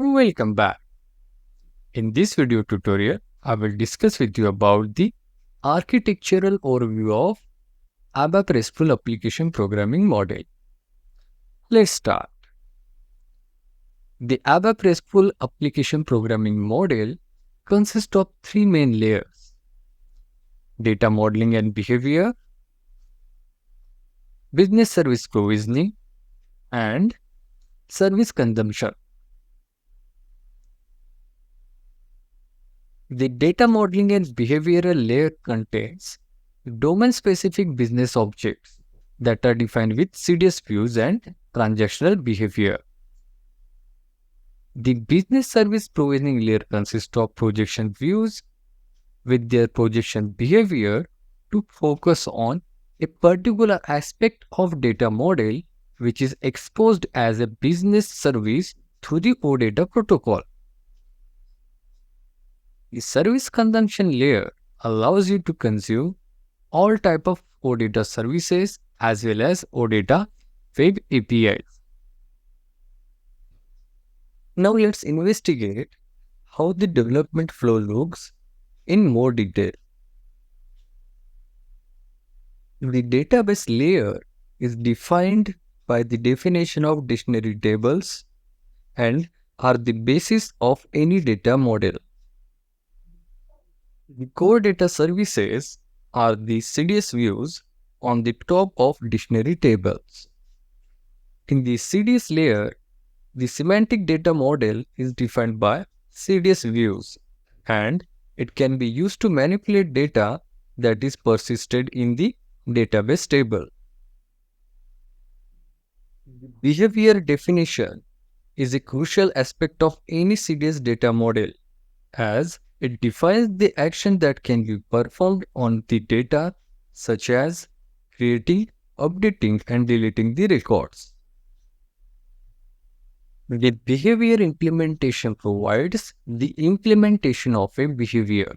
Welcome back. In this video tutorial, I will discuss with you about the architectural overview of ABAP RESTful application programming model. Let's start. The ABAP RESTful application programming model consists of three main layers: data modeling and behavior, business service provisioning, and service consumption. The data modeling and behavioral layer contains domain-specific business objects that are defined with CDS views and transactional behavior. The business service provisioning layer consists of projection views with their projection behavior to focus on a particular aspect of data model which is exposed as a business service through the OData protocol. The service consumption layer allows you to consume all type of OData services as well as OData web APIs. Now let's investigate how the development flow looks in more detail. The database layer is defined by the definition of dictionary tables and are the basis of any data model. The core data services are the CDS views on the top of dictionary tables. In the CDS layer, the semantic data model is defined by CDS views and it can be used to manipulate data that is persisted in the database table. Behavior definition is a crucial aspect of any CDS data model as it defines the action that can be performed on the data such as creating, updating and deleting the records. The behavior implementation provides the implementation of a behavior.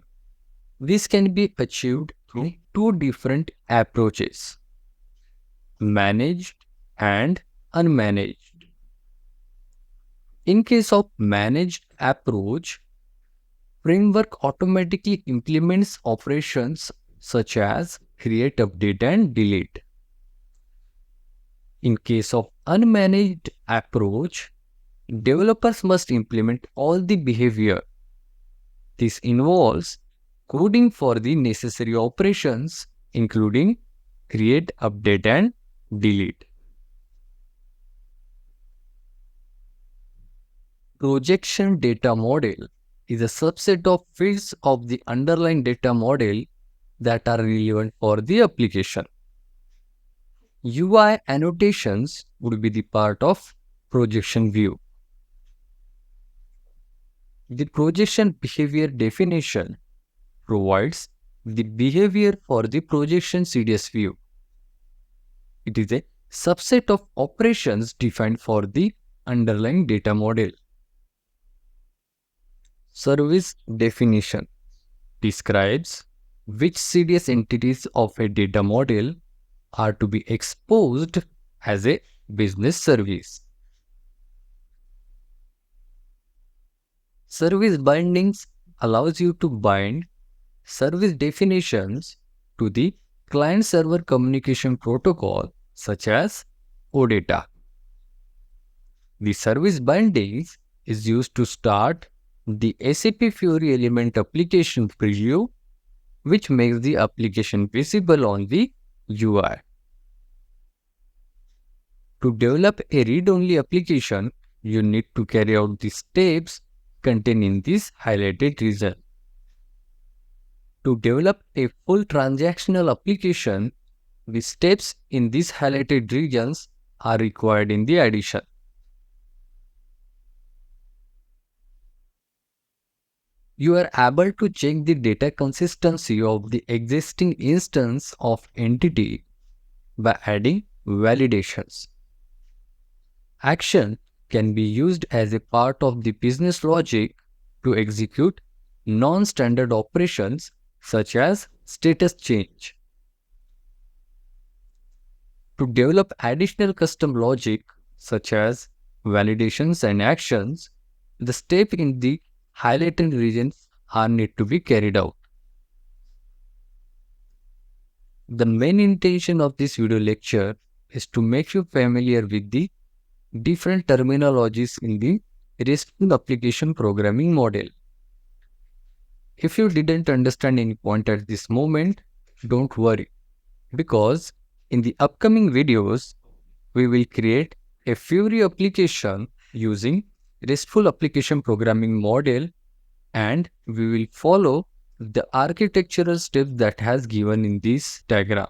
This can be achieved through two different approaches: managed and unmanaged. In case of managed approach, framework automatically implements operations such as create, update and delete. In case of unmanaged approach, developers must implement all the behavior. This involves coding for the necessary operations including create, update and delete. Projection data model is a subset of fields of the underlying data model that are relevant for the application. UI annotations would be the part of projection view. The projection behavior definition provides the behavior for the projection CDS view. It is a subset of operations defined for the underlying data model. Service definition describes which CDS entities of a data model are to be exposed as a business service. Service bindings allows you to bind service definitions to the client-server communication protocol such as OData. The service bindings is used to start the SAP Fiori element application preview, which makes the application visible on the UI. To develop a read-only application, you need to carry out the steps contained in this highlighted region. To develop a full transactional application, the steps in these highlighted regions are required in the addition. You are able to check the data consistency of the existing instance of entity by adding validations. Action can be used as a part of the business logic to execute non-standard operations such as status change. To develop additional custom logic such as validations and actions, The step in the highlighted regions are need to be carried out. The main intention of this video lecture is to make you familiar with the different terminologies in the RESTful application programming model. If you didn't understand any point at this moment, don't worry, because in the upcoming videos, we will create a Fury application using RESTful application programming model, and we will follow the architectural steps that has given in this diagram.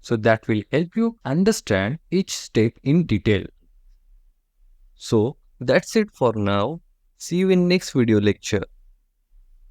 So that will help you understand each step in detail. So that's it for now. See you in next video lecture.